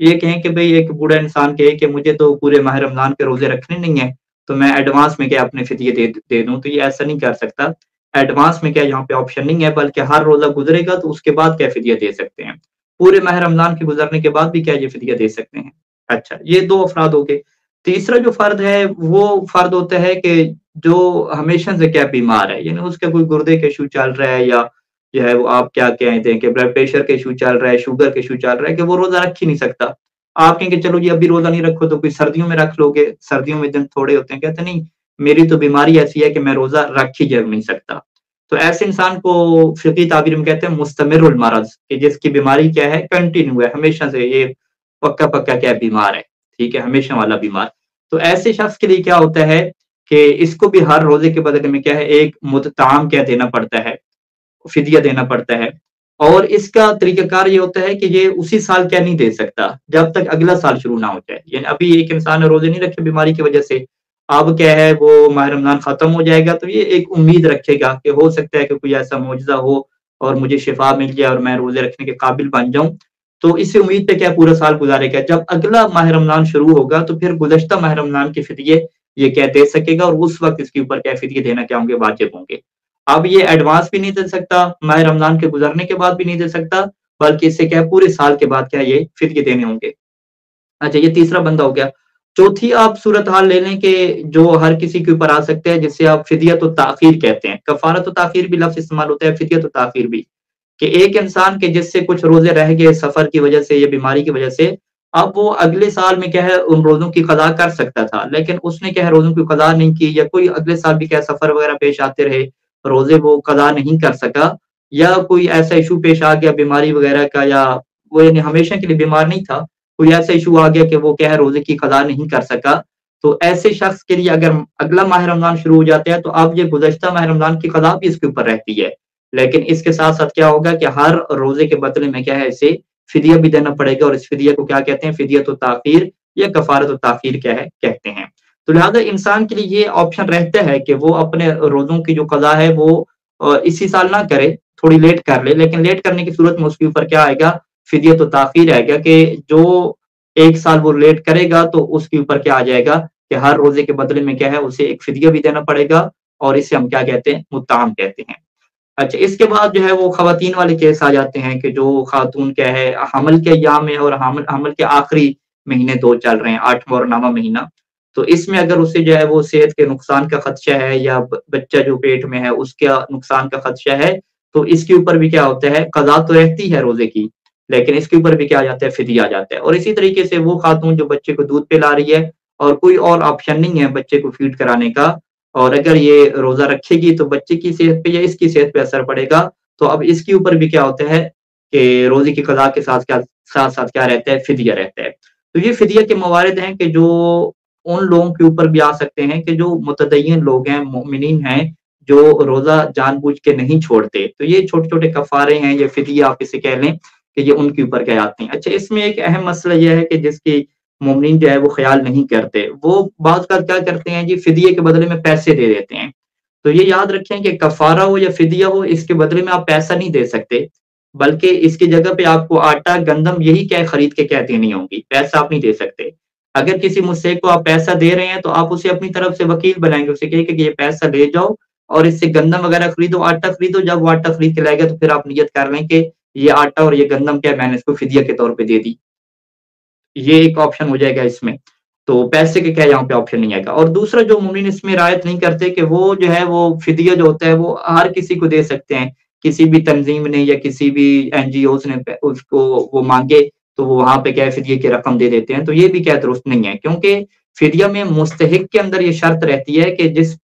یہ کہیں کہ بھئی ایک بوڑھا انسان کہے کہ مجھے تو پورے ماہ رمضان کے روزے رکھنے نہیں ہیں، تو میں ایڈوانس میں کیا اپنے فدیے دے دوں، تو یہ ایسا نہیں کر سکتا۔ ایڈوانس میں کیا یہاں پہ آپشن نہیں ہے، بلکہ ہر روزہ گزرے گا تو اس کے بعد کیا فدیہ دے سکتے ہیں۔ پورے ماہ رمضان کے گزرنے کے بعد بھی کیا یہ فدیہ دے سکتے ہیں۔ اچھا، یہ 2 افراد ہو گئے۔ تیسرا جو فرد ہے وہ فرد ہوتا ہے کہ جو ہمیشہ سے کیا بیمار ہے، یعنی اس کا کوئی گردے کا ایشو چل رہا ہے، یا جو ہے وہ آپ کیا کہتے ہیں کہ بلڈ پریشر کا ایشو چل رہا ہے، شوگر کا ایشو چل رہا ہے، کہ وہ روزہ رکھ ہی نہیں سکتا۔ آپ کہیں کہ چلو جی ابھی روزہ نہیں رکھو تو کوئی سردیوں میں رکھ لو گے، سردیوں میں دن تھوڑے ہوتے ہیں، کہتے ہیں نہیں میری تو بیماری ایسی ہے کہ میں روزہ رکھ ہی نہیں سکتا۔ تو ایسے انسان کو فقہی تعبیر میں کہتے ہیں مستمر المرض، کہ جس کی بیماری کیا ہے، کنٹینیو ہے، ہمیشہ سے یہ پکا پکا کیا بیمار ہے، ٹھیک ہے، ہمیشہ والا بیمار۔ تو ایسے شخص کے لیے کیا ہوتا ہے کہ اس کو بھی ہر روزے کے بدلے میں کیا ہے، ایک متطعام کیا دینا پڑتا ہے، فدیہ دینا پڑتا ہے۔ اور اس کا طریقہ کار یہ ہوتا ہے کہ یہ اسی سال کیا نہیں دے سکتا جب تک اگلا سال شروع نہ ہو جائے، یعنی ابھی ایک انسان نے روزے نہیں رکھے بیماری کی وجہ سے، اب کیا ہے وہ ماہ رمضان ختم ہو جائے گا تو یہ ایک امید رکھے گا کہ ہو سکتا ہے کہ کوئی ایسا معجزہ ہو اور مجھے شفا مل جائے اور میں روزے رکھنے کے قابل بن جاؤں، تو اس امید پہ کیا پورا سال گزارے گا۔ جب اگلا ماہ رمضان شروع ہوگا تو پھر گزشتہ ماہ رمضان کے فدیے یہ کیا دے سکے گا، اور اس وقت اس کے اوپر کیا فدیے دینا کیا ہوں گے، واجب ہوں گے۔ اب یہ ایڈوانس بھی نہیں دے سکتا، ماہ رمضان کے گزرنے کے بعد بھی نہیں دے سکتا، بلکہ اس سے کیا پورے سال کے بعد کیا یہ فدیے دینے ہوں گے۔ اچھا، یہ تیسرا بندہ ہو گیا۔ چوتھی آپ صورتحال لے لیں کہ جو ہر کسی کے اوپر آ سکتے ہیں، جس سے آپ فدیت و تاخیر کہتے ہیں، کفارت و تاخیر بھی لفظ استعمال ہوتا ہے، فدیت و تاخیر بھی، کہ ایک انسان کے جس سے کچھ روزے رہ گئے سفر کی وجہ سے یا بیماری کی وجہ سے، اب وہ اگلے سال میں کیا ہے ان روزوں کی قضا کر سکتا تھا، لیکن اس نے کیا ہے روزوں کی قضا نہیں کی، یا کوئی اگلے سال بھی کیا سفر وغیرہ پیش آتے رہے، روزے وہ قضا نہیں کر سکا، یا کوئی ایسا ایشو پیش آ گیا بیماری وغیرہ کا، یا وہ یعنی ہمیشہ کے لیے بیمار نہیں تھا، کوئی ایسا ایشو آ گیا کہ وہ کیا ہے روزے کی قضا نہیں کر سکا، تو ایسے شخص کے لیے اگر اگلا ماہ رمضان شروع ہو جاتا ہے تو اب یہ گزشتہ ماہ رمضان کی قضا بھی اس کے اوپر رہتی ہے، لیکن اس کے ساتھ ساتھ کیا ہوگا کہ ہر روزے کے بدلے میں کیا ہے اسے فدیہ بھی دینا پڑے گا، اور اس فدیہ کو کیا کہتے ہیں، فدیت و تاخیر یا کفارت و تاخیر کیا ہے کہتے ہیں۔ تو لہٰذا انسان کے لیے یہ آپشن رہتا ہے کہ وہ اپنے روزوں کی جو قضا ہے وہ اسی سال نہ کرے، تھوڑی لیٹ کر لے، لیکن لیٹ کرنے کی صورت میں اس کے اوپر کیا آئے گا، فدیت و تاخیر آئے گا، کہ جو ایک سال وہ لیٹ کرے گا تو اس کے اوپر کیا آ جائے گا کہ ہر روزے کے بدلے میں کیا ہے اسے ایک فدیہ بھی دینا پڑے گا، اور اسے ہم کیا کہتے ہیں، مطعم کہتے ہیں۔ اچھا، اس کے بعد جو ہے وہ خواتین والے کیس آ جاتے ہیں کہ جو خاتون کیا ہے حمل کے ایام میں، اور حمل کے آخری مہینے 2 چل رہے ہیں، 8واں اور 9واں مہینہ، تو اس میں اگر اسے جو ہے وہ صحت کے نقصان کا خدشہ ہے، یا بچہ جو پیٹ میں ہے اس کا نقصان کا خدشہ ہے، تو اس کے اوپر بھی کیا ہوتا ہے، قضا تو رہتی ہے روزے کی، لیکن اس کے اوپر بھی کیا آ جاتا ہے، فدیہ آ جاتا ہے۔ اور اسی طریقے سے وہ خاتون جو بچے کو دودھ پلا رہی ہے اور کوئی اور آپشن نہیں ہے بچے کو فیڈ کرانے کا، اور اگر یہ روزہ رکھے گی تو بچے کی صحت پہ یا اس کی صحت پہ اثر پڑے گا، تو اب اس کے اوپر بھی کیا ہوتا ہے کہ روزے کی قضا کے ساتھ ساتھ کیا رہتا ہے، فدیہ رہتا ہے۔ تو یہ فدیہ کے موارد ہیں کہ جو ان لوگوں کے اوپر بھی آ سکتے ہیں کہ جو متدین لوگ ہیں، مومنین ہیں، جو روزہ جان بوجھ کے نہیں چھوڑتے، تو یہ چھوٹے چھوٹے کفارے ہیں، یہ فدیہ آپ اسے کہہ لیں کہ یہ ان کے اوپر کیا آتے ہیں۔ اچھا، اس میں ایک اہم مسئلہ یہ ہے کہ جس کی مومنین جو ہے وہ خیال نہیں کرتے، وہ بعض کا کیا کرتے ہیں جی، فدیے کے بدلے میں پیسے دے دیتے ہیں۔ تو یہ یاد رکھیں کہ کفارہ ہو یا فدیہ ہو، اس کے بدلے میں آپ پیسہ نہیں دے سکتے، بلکہ اس کی جگہ پہ آپ کو آٹا گندم یہی کیا خرید کے کیا دینی ہوں گی، پیسہ آپ نہیں دے سکتے۔ اگر کسی مستحق کو آپ پیسہ دے رہے ہیں تو آپ اسے اپنی طرف سے وکیل بنائیں گے، اسے کہے کہ یہ پیسہ لے جاؤ اور اس سے گندم وغیرہ خریدو، آٹا خریدو، جب وہ آٹا خرید کے لائے گا تو پھر آپ نیت کر لیں کہ یہ آٹا اور یہ گندم کیا میں نے اس کو فدیہ کے طور پہ دے دی۔ یہ ایک آپشن ہو جائے گا اس میں، تو پیسے کے کیا یہاں پہ آپشن نہیں آئے گا۔ اور دوسرا جو مومن اس میں رعایت نہیں کرتے کہ وہ جو ہے وہ فدیہ جو ہوتا ہے وہ ہر کسی کو دے سکتے ہیں، کسی بھی تنظیم نے یا کسی بھی این جی اوز نے اس کو وہ مانگے تو وہ وہاں پہ کیا فدیہ کی رقم دے دیتے ہیں، تو یہ بھی کیا درست نہیں ہے، کیونکہ فدیہ میں مستحق کے اندر یہ شرط رہتی ہے کہ جس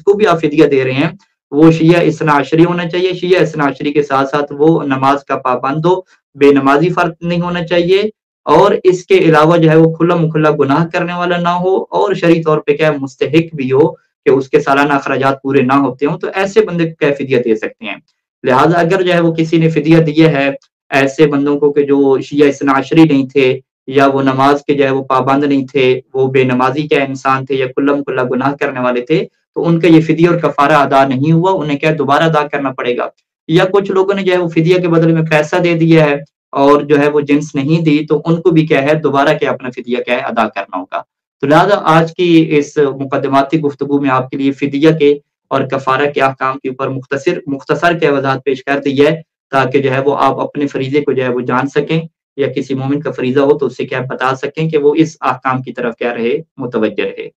کو بھی آپ فدیہ دے رہے ہیں وہ شیعہ اثنا عشری ہونا چاہیے، شیعہ اثنا عشری کے ساتھ ساتھ وہ نماز کا پابند ہو، بے نمازی فرد نہیں ہونا چاہیے، اور اس کے علاوہ جو ہے وہ کھلا مکھلا گناہ کرنے والا نہ ہو، اور شرعی طور پہ کیا مستحق بھی ہو کہ اس کے سالانہ اخراجات پورے نہ ہوتے ہوں، تو ایسے بندے کو کیا فدیہ دے سکتے ہیں۔ لہٰذا اگر جو ہے وہ کسی نے فدیہ دیا ہے ایسے بندوں کو کہ جو شیعہ اثنا عشری نہیں تھے، یا وہ نماز کے جو ہے وہ پابند نہیں تھے، وہ بے نمازی کیا انسان تھے، یا کھلا مکھلا گناہ کرنے والے تھے، تو ان کا یہ فدیہ اور کفارہ ادا نہیں ہوا، انہیں کیا دوبارہ ادا کرنا پڑے گا۔ یا کچھ لوگوں نے جو ہے وہ فدیہ کے بدلے میں پیسہ دے دیا ہے، اور جو ہے وہ جنس نہیں دی تو ان کو بھی کیا ہے دوبارہ کیا اپنا فدیہ کیا ہے ادا کرنا ہوگا۔ تو لہٰذا آج کی اس مقدماتی گفتگو میں آپ کے لیے فدیہ کے اور کفارہ کے احکام کے اوپر مختصر کیا وضاحت پیش کر دی ہے، تاکہ جو ہے وہ آپ اپنے فریضے کو جو ہے وہ جان سکیں، یا کسی مومن کا فریضہ ہو تو اسے کیا بتا سکیں کہ وہ اس احکام کی طرف کیا رہے، متوجہ رہے۔